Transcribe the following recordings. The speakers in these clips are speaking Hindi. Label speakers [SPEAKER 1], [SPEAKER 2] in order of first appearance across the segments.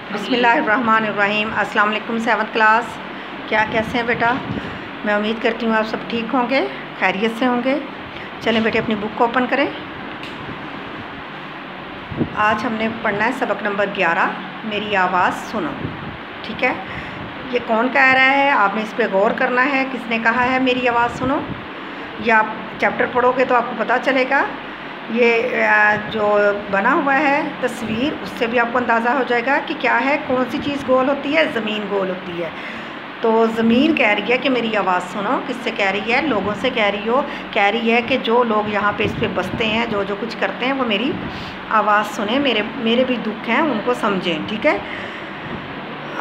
[SPEAKER 1] बिस्मिल्लाहिर्रहमानिर्रहीम। अस्सलाम वालेकुम 7th क्लास। क्या कैसे हैं बेटा? मैं उम्मीद करती हूँ आप सब ठीक होंगे, खैरियत से होंगे। चलें बेटे अपनी बुक को ओपन करें। आज हमने पढ़ना है सबक नंबर 11, मेरी आवाज़ सुनो। ठीक है, ये कौन कह रहा है, आपने इस पर गौर करना है। किसने कहा है मेरी आवाज़ सुनो? ये आप चैप्टर पढ़ोगे तो आपको पता चलेगा। ये जो बना हुआ है तस्वीर, उससे भी आपको अंदाज़ा हो जाएगा कि क्या है, कौन सी चीज़ गोल होती है। ज़मीन गोल होती है। तो ज़मीन कह रही है कि मेरी आवाज़ सुनो। किससे कह रही है? लोगों से कह रही है कि जो लोग यहाँ पे इस पे बसते हैं, जो जो कुछ करते हैं, वो मेरी आवाज़ सुने, मेरे भी दुख हैं उनको समझें। ठीक है,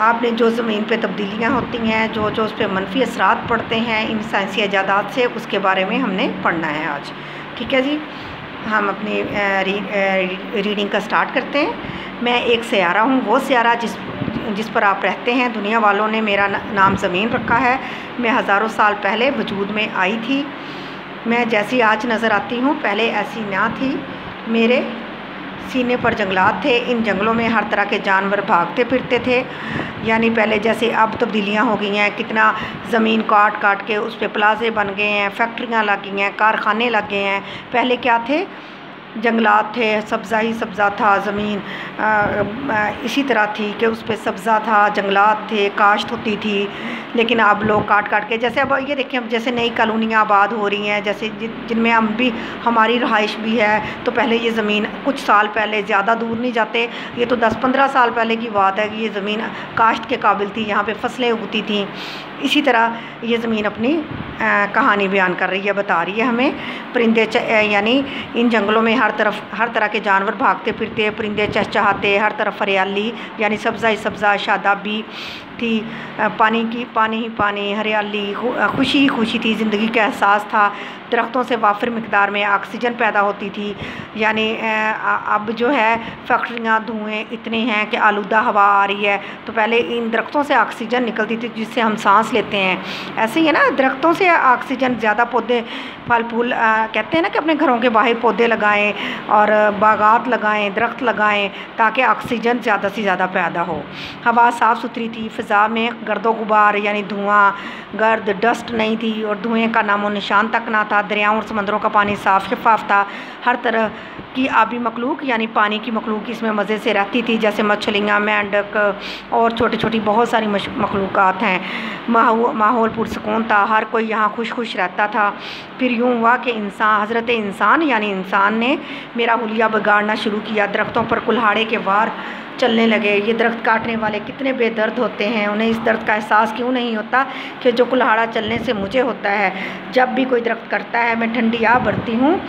[SPEAKER 1] आपने जो ज़मीन पे तब्दीलियाँ होती हैं, जो जो उस पर मनफी असरात पड़ते हैं इन साइंसी इजादात से, उसके बारे में हमने पढ़ना है आज। ठीक है जी, हम अपनी रीडिंग का स्टार्ट करते हैं। मैं एक सयारा हूँ, वो सयारा जिस पर आप रहते हैं। दुनिया वालों ने मेरा नाम ज़मीन रखा है। मैं हज़ारों साल पहले वजूद में आई थी। मैं जैसी आज नज़र आती हूँ पहले ऐसी ना थी। मेरे सीने पर जंगलात थे। इन जंगलों में हर तरह के जानवर भागते फिरते थे। यानी पहले जैसे अब तब्दीलियाँ हो गई हैं, कितना ज़मीन काट काट के उस पर प्लाजे बन गए हैं, फैक्ट्रियाँ लग गई हैं, कारखाने लग गए हैं। पहले क्या थे? जंगलात थे, सब्ज़ा ही सब्ज़ा था। ज़मीन इसी तरह थी कि उस पर सब्ज़ा था, जंगलात थे, काश्त होती थी। लेकिन अब लोग काट काट के, जैसे अब ये देखें, अब जैसे नई कॉलोनियाँ आबाद हो रही हैं, जैसे जिनमें हम भी, हमारी रहाइश भी है। तो पहले ये ज़मीन कुछ साल पहले, ज़्यादा दूर नहीं जाते, ये तो 10-15 साल पहले की बात है कि ये ज़मीन काश्त के काबिल थी, यहाँ पे फसलें उगती थीं। इसी तरह ये ज़मीन अपनी कहानी बयान कर रही है, बता रही है हमें। परिंदे यानी इन जंगलों में हर तरह के जानवर भागते फिरते, परिंदे चहचहाते, हर तरफ हरियाली यानी सब्ज़ा ही सब्ज़ा, शादाबी थी, पानी ही पानी, हरियाली, खुशी ही खुशी थी, ज़िंदगी का एहसास था। दरख्तों से वाफिर मिकदार में ऑक्सीजन पैदा होती थी। यानी अब जो है फैक्ट्रियाँ, धुएँ इतने हैं कि आलूदा हवा आ रही है। तो पहले इन दरख्तों से ऑक्सीजन निकलती थी जिससे हम सांस लेते हैं। ऐसे ही है ना, दरख्तों से ऑक्सीजन, ज़्यादा पौधे, फल फूल, कहते हैं ना कि अपने घरों के बाहर पौधे लगाएं और बागात लगाएं, दरख्त लगाएं, ताकि ऑक्सीजन ज़्यादा से ज़्यादा पैदा हो। हवा साफ़ सुथरी थी, फ़िज़ा में गर्दो गुबार यानी धुआं, गर्द, डस्ट नहीं थी और धुएँ का नामो निशान तक ना था। दरियाओं और समंदरों का पानी साफ़ शफाफ था। हर तरह की आबी मखलूक यानी पानी की मखलूक इसमें मज़े से रहती थी, जैसे मछलियाँ, मेंढक और छोटी छोटी बहुत सारी मखलूक़ात हैं। माहौल पुरसकून था, हर कोई यहाँ खुश रहता था। फिर यूँ हुआ कि हज़रत इंसान यानी इंसान ने मेरा हुलिया बिगाड़ना शुरू किया। दरख्तों पर कुल्हाड़े के वार चलने लगे। ये दरख्त काटने वाले कितने बेदर्द होते हैं, उन्हें इस दर्द का एहसास क्यों नहीं होता कि जो कुल्हाड़ा चलने से मुझे होता है। जब भी कोई दरख्त करता है मैं ठंडी आ भरती हूँ,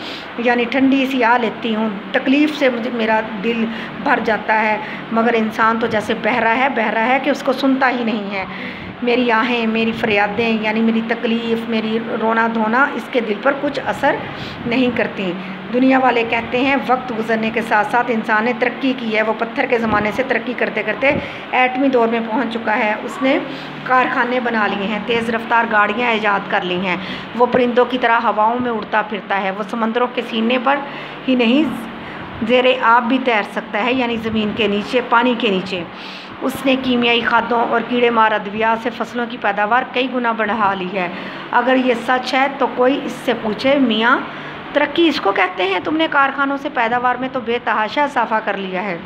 [SPEAKER 1] यानी ठंडी सी आ लेती हूँ। तकलीफ़ से मेरा दिल भर जाता है। मगर इंसान तो जैसे बहरा है कि उसको सुनता ही नहीं है। मेरी आहें, मेरी फरियादें यानी मेरी तकलीफ़, मेरी रोना धोना इसके दिल पर कुछ असर नहीं करती। दुनिया वाले कहते हैं वक्त गुजरने के साथ साथ इंसान ने तरक्की की है। वो पत्थर के ज़माने से तरक्की करते करते एटमी दौर में पहुंच चुका है। उसने कारखाने बना लिए हैं, तेज़ रफ्तार गाड़ियां ईजाद कर ली हैं। वो परिंदों की तरह हवाओं में उड़ता फिरता है। वो समंदरों के सीने पर ही नहीं, ज़ेरे आब भी तैर सकता है, यानी ज़मीन के नीचे, पानी के नीचे। उसने कीमियाई खादों और कीड़े मार अद्वियात से फसलों की पैदावार कई गुना बढ़ा ली है। अगर ये सच है तो कोई इससे पूछे, मियाँ तरक्की इसको कहते हैं? तुमने कारखानों से पैदावार में तो बेतहाशा इजाफा कर लिया है,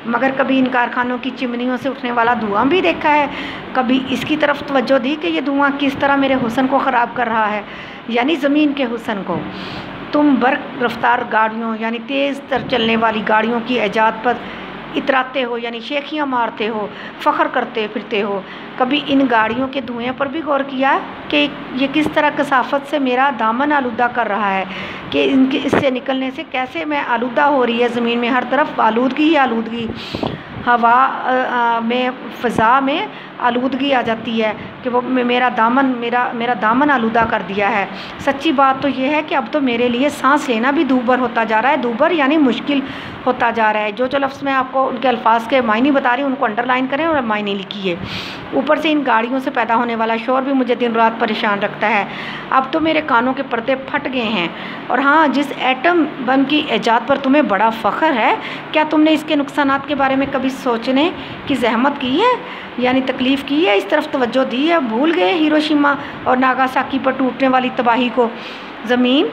[SPEAKER 1] मगर कभी इन कारखानों की चिमनियों से उठने वाला धुआं भी देखा है? कभी इसकी तरफ तवज्जो दी कि ये धुआं किस तरह मेरे हुस्न को ख़राब कर रहा है, यानी ज़मीन के हुस्न को? तुम बर्क रफ्तार गाड़ियों यानी तेज़ तर चलने वाली गाड़ियों की ईजाद पर इतराते हो, यानी शेखियाँ मारते हो, फ़ख्र करते फिरते हो। कभी इन गाड़ियों के धुएं पर भी गौर किया कि ये किस तरह कसाफत से मेरा दामन आलूदा कर रहा है, कि इससे निकलने से कैसे मैं आलूदा हो रही है। ज़मीन में हर तरफ आलूदगी ही आलूदगी, हवा में, फ़िज़ा में आलूदगी आ जाती है। कि वो मेरा दामन आलूदा कर दिया है। सच्ची बात तो ये है कि अब तो मेरे लिए सांस लेना भी दूभर होता जा रहा है। दूभर यानी मुश्किल होता जा रहा है। जो लफ्ज़ मैं आपको उनके अल्फाज के मायने बता रही हूँ उनको अंडरलाइन करें और मायने लिखिए। ऊपर से इन गाड़ियों से पैदा होने वाला शोर भी मुझे दिन रात परेशान रखता है। अब तो मेरे कानों के पर्दे फट गए हैं। और हाँ, जिस एटम बम की ईजाद पर तुम्हें बड़ा फ़ख्र है, क्या तुमने इसके नुकसानात के बारे में कभी सोचने की जहमत की है, यानी तकलीफ़ की है, इस तरफ तवज्जो दी है? भूल गए हिरोशिमा और नागासाकी पर टूटने वाली तबाही को? ज़मीन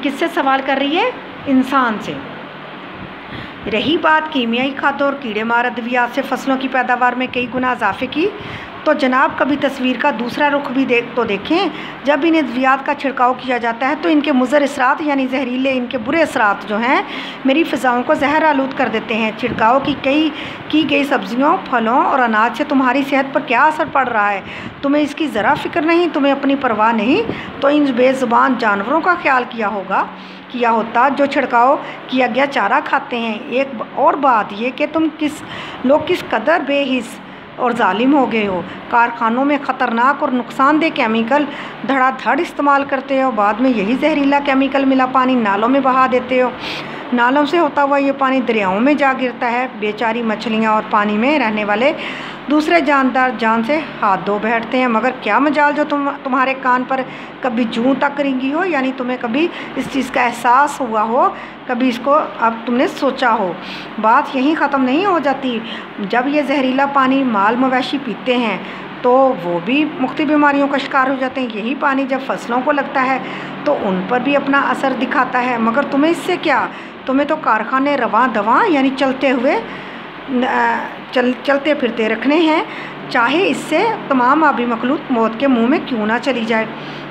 [SPEAKER 1] किससे सवाल कर रही है? इंसान से। रही बात कीमियाई खादों और कीड़े मार अद्वियात से फसलों की पैदावार में कई गुना इजाफे की, तो जनाब कभी तस्वीर का दूसरा रुख भी देखें। जब इन अद्वियात का छिड़काव किया जाता है तो इनके मुज़र असरात यानी जहरीले इनके बुरे असरात जो हैं मेरी फ़िज़ाओं को जहर आलूद कर देते हैं। छिड़काव की गई सब्ज़ियों, फलों और अनाज से तुम्हारी सेहत पर क्या असर पड़ रहा है? तुम्हें इसकी ज़रा फ़िक्र नहीं, तुम्हें अपनी परवाह नहीं, तो इन बेज़ुबान जानवरों का ख्याल किया होता जो छिड़काव किया गया चारा खाते हैं। एक और बात ये कि तुम किस कदर बेहिस और जालिम हो गए हो। कारखानों में ख़तरनाक और नुकसानदेह केमिकल धड़ाधड़ इस्तेमाल करते हो, बाद में यही जहरीला केमिकल मिला पानी नालों में बहा देते हो। नालों से होता हुआ ये पानी दरियाओं में जा गिरता है। बेचारी मछलियाँ और पानी में रहने वाले दूसरे जानदार जान से हाथ धो बैठते हैं। मगर क्या मजाल जो तुम्हारे कान पर कभी जूं तक रिंगी हो, यानी तुम्हें कभी इस चीज़ का एहसास हुआ हो, कभी इसको अब तुमने सोचा हो। बात यहीं ख़त्म नहीं हो जाती। जब ये जहरीला पानी माल मवेशी पीते हैं तो वो भी मुख्तलिफ बीमारियों का शिकार हो जाते हैं। यही पानी जब फसलों को लगता है तो उन पर भी अपना असर दिखाता है। मगर तुम्हें इससे क्या? तुम्हें तो कारखाने रवां दवां यानी चलते फिरते रखने हैं, चाहे इससे तमाम आबी मखलूक मौत के मुंह में क्यों ना चली जाए,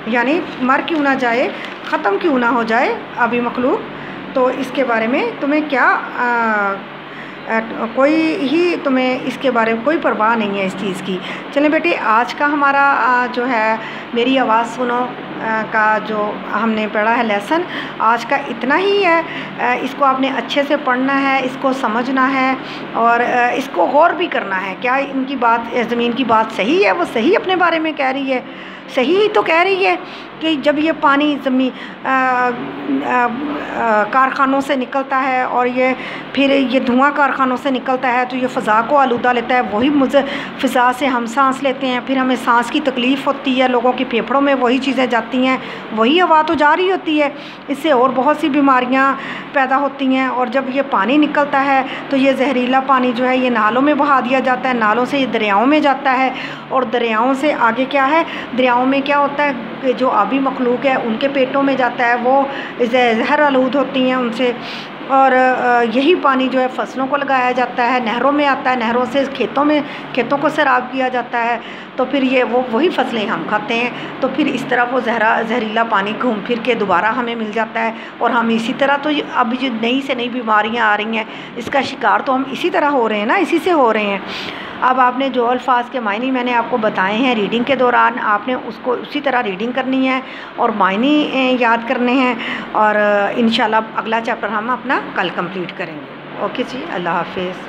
[SPEAKER 1] यानी मर क्यों ना जाए, ख़त्म क्यों ना हो जाए आबी मखलूक। तो इसके बारे में तुम्हें क्या तुम्हें इसके बारे में कोई परवाह नहीं है इस चीज़ की। चलें बेटे, आज का हमारा जो है मेरी आवाज़ सुनो का जो हमने पढ़ा है लेसन, आज का इतना ही है। इसको आपने अच्छे से पढ़ना है, इसको समझना है और इसको गौर भी करना है। क्या इनकी बात, ज़मीन की बात सही है? वो सही अपने बारे में कह रही है, सही ही तो कह रही है कि जब ये पानी कारखानों से निकलता है और फिर ये धुआं कारखानों से निकलता है तो ये फ़ज़ा को आलूदा लेता है। वही मुझे फ़ज़ा से हम सांस लेते हैं, फिर हमें सांस की तकलीफ़ होती है, लोगों के फेफड़ों में वही चीज़ें जाती हैं, वही हवा तो जा रही होती है। इससे और बहुत सी बीमारियां पैदा होती हैं। और जब ये पानी निकलता है तो ये जहरीला पानी जो है ये नालों में बहा दिया जाता है, नालों से ये दरियाओं में जाता है और दरियाओं से आगे क्या है, दरियाओं में क्या होता है कि जो आबी मखलूक है उनके पेटों में जाता है, वो जहर आलूद होती हैं उनसे। और यही पानी जो है फसलों को लगाया जाता है, नहरों में आता है, नहरों से खेतों को सैराब किया जाता है, तो फिर ये वही फसलें हम खाते हैं। तो फिर इस तरह वो जहरीला पानी घूम फिर के दोबारा हमें मिल जाता है और हम इसी तरह तो अब जो नई से नई बीमारियां आ रही हैं इसका शिकार तो हम इसी तरह हो रहे हैं ना, इसी से हो रहे हैं। अब आपने जो अल्फाज के मायने मैंने आपको बताए हैं रीडिंग के दौरान, आपने उसको उसी तरह रीडिंग करनी है और मायने याद करने हैं। और इंशाल्लाह अगला चैप्टर हम अपना कल कंप्लीट करेंगे। ओके जी, अल्लाह हाफिज़।